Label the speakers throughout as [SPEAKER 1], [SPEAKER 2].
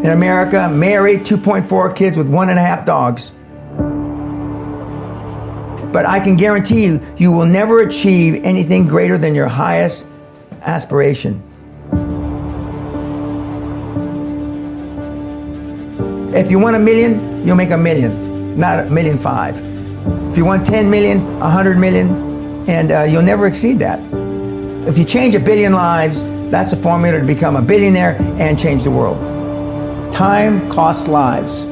[SPEAKER 1] in America, married, 2.4 kids with 1.5 dogs. But I can guarantee you, you will never achieve anything greater than your highest aspiration. If you want $1 million, you'll make $1 million, not $1.5 million. If you want 10 million, 100 million, and you'll never exceed that. If you change 1 billion lives, that's a formula to become a billionaire and change the world. Time costs lives.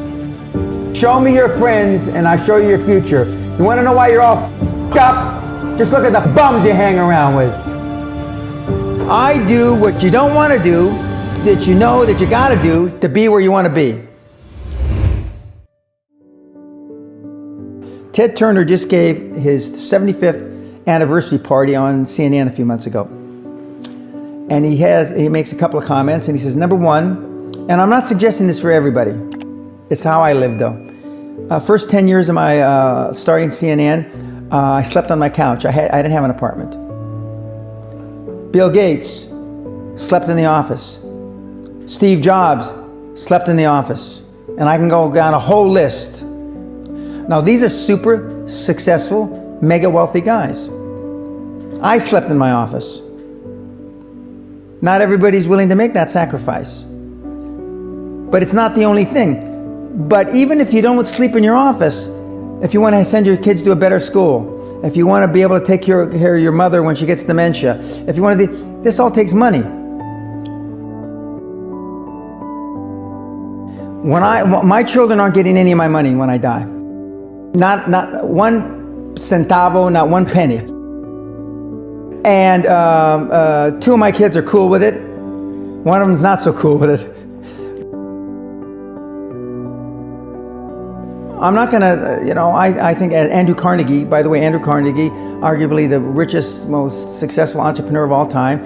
[SPEAKER 1] Show me your friends and I show you your future. You want to know why you're all f***ed up? Just look at the bums you hang around with. I do what you don't want to do, that you know that you got to do to be where you want to be. Ted Turner just gave his 75th anniversary party on CNN a few months ago. And he makes a couple of comments and he says, number one, and I'm not suggesting this for everybody, it's how I live though. First 10 years of my starting CNN, I slept on my couch. I didn't have an apartment. Bill Gates slept in the office. Steve Jobs slept in the office. And I can go down a whole list. Now these are super successful, mega wealthy guys. I slept in my office. Not everybody's willing to make that sacrifice. But it's not the only thing. But even if you don't sleep in your office, if you want to send your kids to a better school, if you want to be able to take care of your mother when she gets dementia, if you want to, this all takes money. My children aren't getting any of my money when I die. Not one centavo, not one penny. And 2 of my kids are cool with it. One of them's not so cool with it. I'm not gonna, I think Andrew Carnegie, by the way, Andrew Carnegie, arguably the richest, most successful entrepreneur of all time,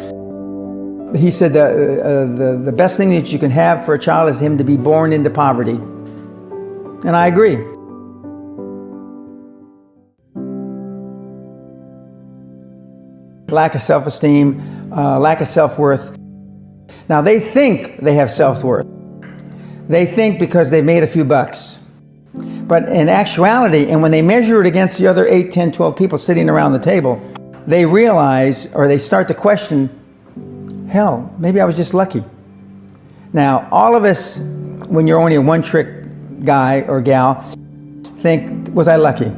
[SPEAKER 1] he said the best thing that you can have for a child is him to be born into poverty. And I agree. Lack of self-esteem, lack of self-worth. Now they think they have self-worth. They think because they've made a few bucks. But in actuality, and when they measure it against the other 8, 10, 12 people sitting around the table, they realize, or they start to question, hell, maybe I was just lucky. Now, all of us, when you're only a one-trick guy or gal, think, was I lucky?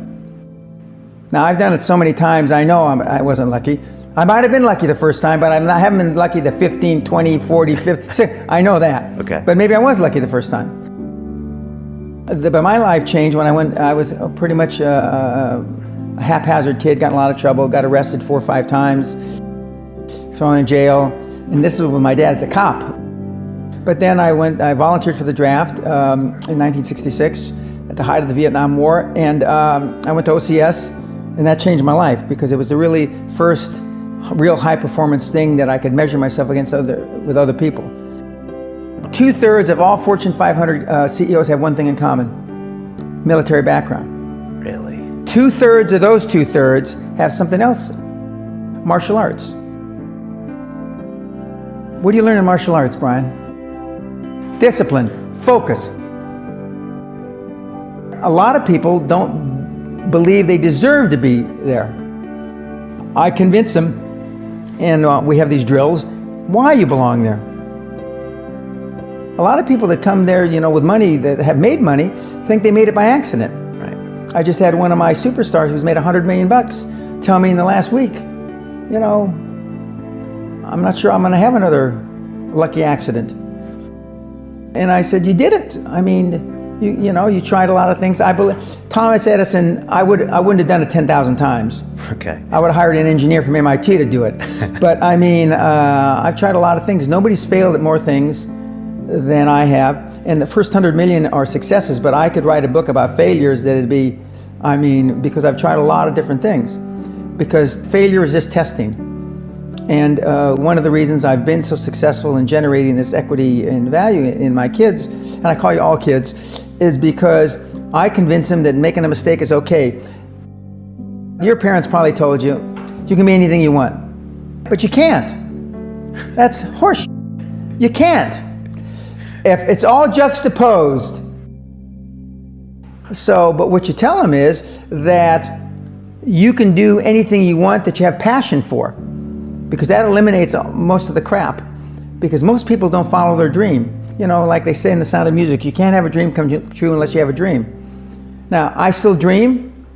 [SPEAKER 1] Now, I've done it so many times, I know I wasn't lucky. I might have been lucky the first time, but I haven't been lucky the 15, 20, 40, 50, I know that.
[SPEAKER 2] Okay.
[SPEAKER 1] But maybe I was lucky the first time. But my life changed when I was pretty much a haphazard kid, got in a lot of trouble, got arrested 4 or 5 times, thrown in jail, and this was when my dad's a cop. But then I volunteered for the draft in 1966 at the height of the Vietnam War, and I went to OCS, and that changed my life because it was the really first real high performance thing that I could measure myself against with other people. 2/3 of all Fortune 500 CEOs have one thing in common: military background.
[SPEAKER 2] Really?
[SPEAKER 1] 2/3 of those 2/3 have something else: martial arts. What do you learn in martial arts, Brian? Discipline, focus. A lot of people don't believe they deserve to be there. I convince them, and we have these drills, why you belong there. A lot of people that come there, with money, that have made money, think they made it by accident.
[SPEAKER 2] Right.
[SPEAKER 1] I just had one of my superstars who's made $100 million tell me in the last week, I'm not sure I'm going to have another lucky accident. And I said, you did it. I mean, you tried a lot of things. I believe Thomas Edison, I wouldn't have done it 10,000 times.
[SPEAKER 2] Okay.
[SPEAKER 1] I would have hired an engineer from MIT to do it. But I mean, I've tried a lot of things. Nobody's failed at more things than I have. And the first 100 million are successes, but I could write a book about failures that it'd be, because I've tried a lot of different things. Because failure is just testing. And one of the reasons I've been so successful in generating this equity and value in my kids, and I call you all kids, is because I convince them that making a mistake is okay. Your parents probably told you, you can be anything you want, but you can't. That's horseshit. You can't. if it's all juxtaposed. So, but what you tell them is that you can do anything you want that you have passion for, because that eliminates most of the crap. Because most people don't follow their dream. You know, like they say in The Sound of Music, you can't have a dream come true unless you have a dream. Now, I still dream.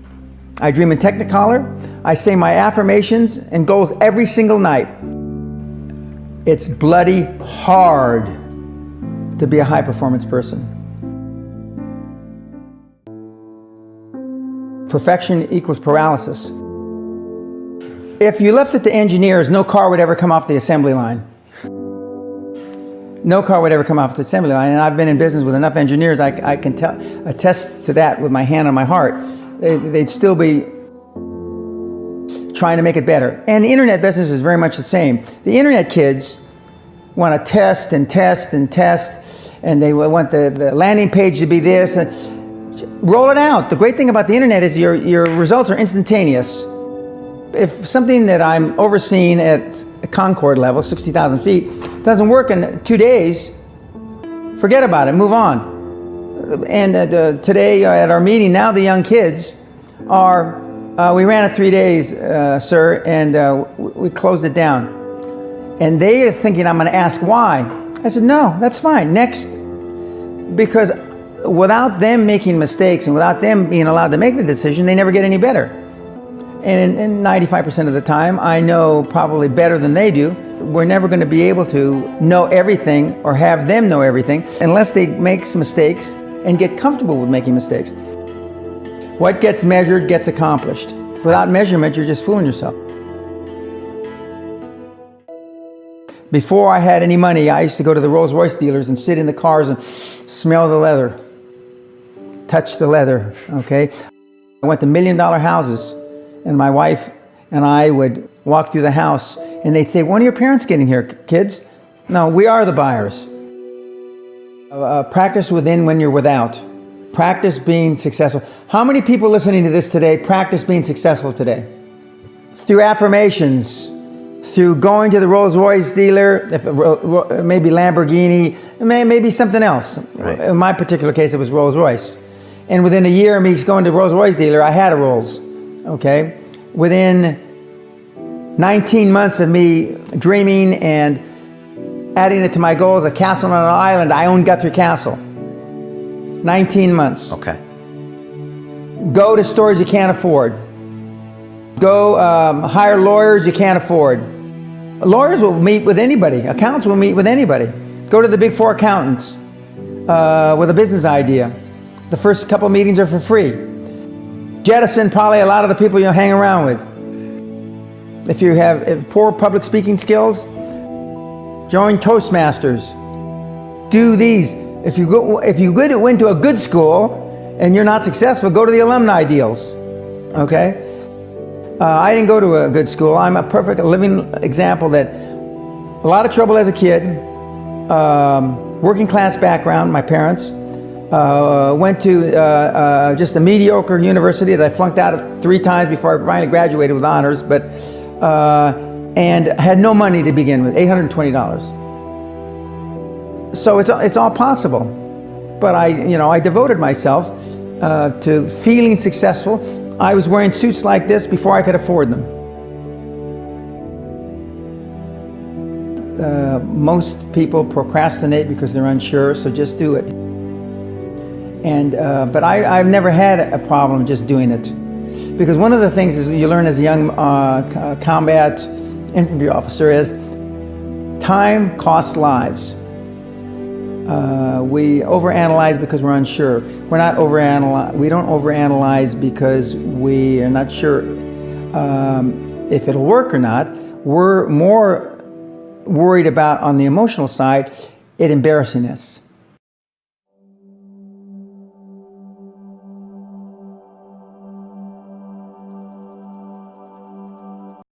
[SPEAKER 1] I dream in Technicolor. I say my affirmations and goals every single night. It's bloody hard to be a high performance person. Perfection equals paralysis. If you left it to engineers, no car would ever come off the assembly line. No car would ever come off the assembly line. And I've been in business with enough engineers, I can attest to that with my hand on my heart. They'd still be trying to make it better. And the internet business is very much the same. The internet kids want to test and test and test, and they want the landing page to be this. Roll it out. The great thing about the internet is your results are instantaneous. If something that I'm overseeing at Concord level, 60,000 feet, doesn't work in 2 days, forget about it, move on. And today at our meeting, now the young kids are, we ran it 3 days, sir, and we closed it down. And they are thinking I'm going to ask why. I said, no, that's fine, next. Because without them making mistakes and without them being allowed to make the decision, they never get any better. And in 95% of the time, I know probably better than they do. We're never going to be able to know everything or have them know everything unless they make some mistakes and get comfortable with making mistakes. What gets measured gets accomplished. Without measurement, you're just fooling yourself. Before I had any money, I used to go to the Rolls-Royce dealers and sit in the cars and smell the leather, touch the leather, okay? I went to $1 million houses, and my wife and I would walk through the house, and they'd say, when are your parents getting here, kids? No, we are the buyers. Practice within when you're without. Practice being successful. How many people listening to this today practice being successful today? Through affirmations, through going to the Rolls-Royce dealer, maybe Lamborghini, maybe something else. Right. In my particular case, it was Rolls-Royce. And within a year of me going to the Rolls-Royce dealer, I had a Rolls, okay? Within 19 months of me dreaming and adding it to my goals, a castle on an island, I own Guthrie Castle. 19 months.
[SPEAKER 2] Okay.
[SPEAKER 1] Go to stores you can't afford. Go hire lawyers you can't afford. Lawyers will meet with anybody. Accountants will meet with anybody. Go to the big 4 accountants with a business idea. The first couple meetings are for free. Jettison probably a lot of the people you'll hang around with. If you have poor public speaking skills, join Toastmasters. Do these. If you went to a good school and you're not successful, go to the alumni deals. Okay? I didn't go to a good school. I'm a perfect living example that a lot of trouble as a kid, working class background, my parents, went to just a mediocre university that I flunked out of 3 times before I finally graduated with honors, but and had no money to begin with, $820. So it's all possible, but I devoted myself to feeling successful. I was wearing suits like this before I could afford them. Most people procrastinate because they're unsure, so just do it. And but I've never had a problem just doing it, because one of the things is you learn as a young combat infantry officer is time costs lives. We overanalyze because we're unsure. We don't overanalyze because we are not sure if it'll work or not. We're more worried about, on the emotional side, it embarrassing us.